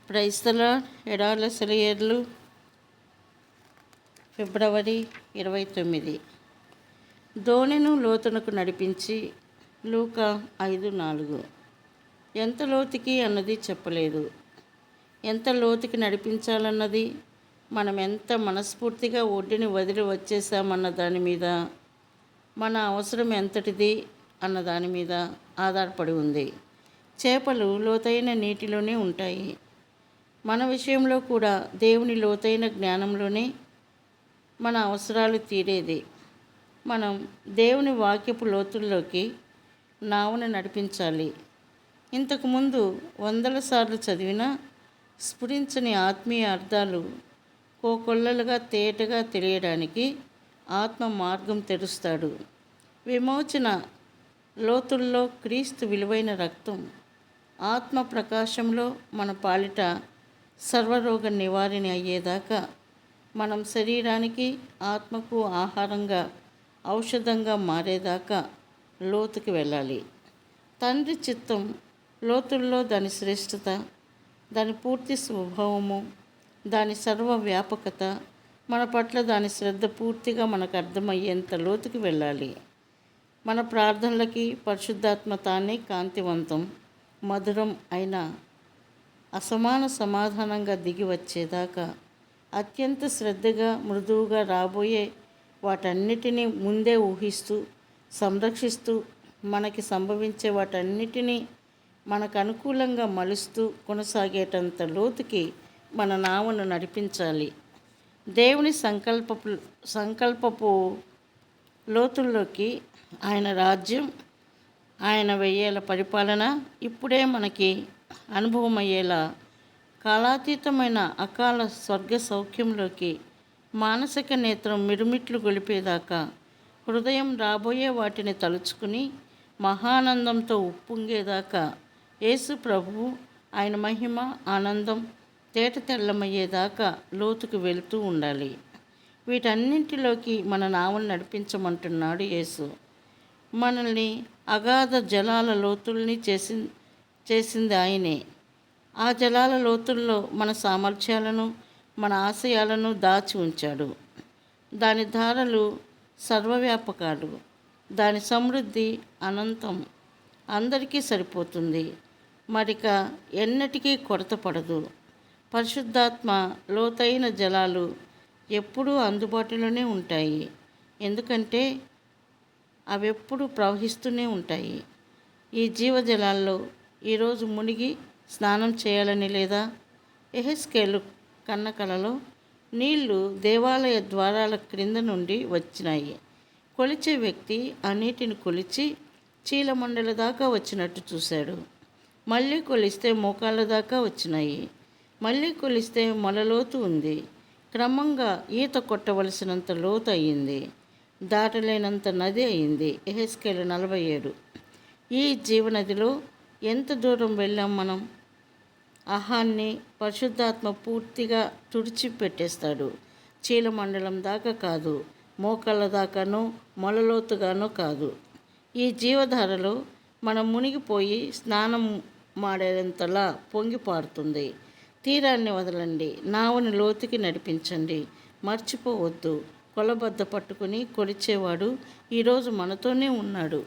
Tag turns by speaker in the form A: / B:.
A: Praise the Lord. ఎడార్ల సెలయేర్లు ఫిబ్రవరి 29. దోణిను లోతునకు నడిపించి. లూకా 5:4. ఎంత లోతుకి అన్నది చెప్పలేదు. ఎంత లోతుకి నడిపించాలన్నది, మనం ఎంత మనస్ఫూర్తిగా ఒడ్డుని వదిలి వచ్చేసామన్న దాని మీద, మన అవసరం ఎంతటిది అన్న దాని మీద ఆధారపడి ఉంది. చేపలు లోతైన నీటిలోనే ఉంటాయి. మన విషయంలో కూడా దేవుని లోతైన జ్ఞానంలోనే మన అవసరాలు తీరేది. మనం దేవుని వాక్యపు లోతుల్లోకి నావను నడిపించాలి. ఇంతకుముందు 100 సార్లు చదివినా స్ఫురించని ఆత్మీయ అర్థాలు కోకొల్లలుగా తేటగా తెలియడానికి ఆత్మ మార్గం తెరుస్తాడు. విమోచన లోతుల్లో క్రీస్తు విలువైన రక్తం, ఆత్మ ప్రకాశంలో మన పాలిట సర్వరోగ నివారణ అయ్యేదాకా మనం శరీరానికి ఆత్మకు ఆహారంగా ఔషధంగా మారేదాకా లోతుకి వెళ్ళాలి. తండ్రి చిత్తం లోతుల్లో దాని శ్రేష్టత, దాని పూర్తి స్వభావము, దాని సర్వవ్యాపకత, మన పట్ల దాని శ్రద్ధ పూర్తిగా మనకు అర్థమయ్యేంత లోతుకి వెళ్ళాలి. మన ప్రార్థనలకి పరిశుద్ధాత్మ తానే కాంతివంతం, మధురం అయిన అసమాన సమాధానంగా దిగి వచ్చేదాకా అత్యంత శ్రద్ధగా మృదువుగా రాబోయే వాటన్నిటినీ ముందే ఊహిస్తూ సంరక్షిస్తూ, మనకి సంభవించే వాటన్నిటినీ మనకు అనుకూలంగా మలుస్తూ కొనసాగేటంత లోతుకి మన నావను నడిపించాలి. దేవుని సంకల్పపు లోతుల్లోకి, ఆయన రాజ్యం, ఆయన 1000 ఏళ్ల పరిపాలన ఇప్పుడే మనకి అనుభవమయ్యేలా కాలాతీతమైన అకాల స్వర్గ సౌఖ్యంలోకి మానసిక నేత్రం మిరుమిట్లు గొలిపేదాకా హృదయం రాబోయే వాటిని తలుచుకుని మహానందంతో ఉప్పొంగేదాకా యేసు ప్రభువు ఆయన మహిమ ఆనందం తేట తెల్లమయ్యేదాకా లోతుకు వెళుతూ ఉండాలి. వీటన్నింటిలోకి మన నావను నడిపించమంటున్నాడు యేసు. మనల్ని అగాధ జలాల లోతుల్ని చేసింది ఆయనే. ఆ జలాల లోతుల్లో మన సామర్థ్యాలను, మన ఆశయాలను దాచి ఉంచాడు. దాని ధారలు సర్వవ్యాపకాలు, దాని సమృద్ధి అనంతం, అందరికీ సరిపోతుంది, మరిక ఎన్నటికీ కొరత పడదు. పరిశుద్ధాత్మ లోతైన జలాలు ఎప్పుడూ అందుబాటులోనే ఉంటాయి, ఎందుకంటే అవెప్పుడూ ప్రవహిస్తూనే ఉంటాయి. ఈ జీవజలాల్లో ఈరోజు మునిగి స్నానం చేయాలని లేదా? యెహెజ్కేలు కన్న కలలో నీళ్లు దేవాలయ ద్వారాల క్రింద నుండి వచ్చినాయి. కొలిచే వ్యక్తి ఆ నీటిని కొలిచి చీలమండల దాకా వచ్చినట్టు చూశాడు. మళ్ళీ కొలిస్తే మోకాళ్ళ దాకా వచ్చినాయి. మళ్ళీ కొలిస్తే మొలలోతు ఉంది. క్రమంగా ఈత కొట్టవలసినంత లోతు అయ్యింది, దాటలేనంత నది అయింది. యెహెజ్కేలు 47. ఈ జీవనదిలో ఎంత దూరం వెళ్ళాం మనం? అహాన్ని పరిశుద్ధాత్మ పూర్తిగా తుడిచిపెట్టేస్తాడు. చీలమండలం దాకా కాదు, మోకాళ్ళ దాకానో మొలలోతుగానో కాదు. ఈ జీవధారలో మనం మునిగిపోయి స్నానం మాడేంతలా పొంగి పారుతుంది. తీరాన్ని వదలండి, నావని లోతుకి నడిపించండి. మర్చిపోవద్దు, కొలబద్ద పట్టుకుని కొలిచేవాడు ఈరోజు మనతోనే ఉన్నాడు.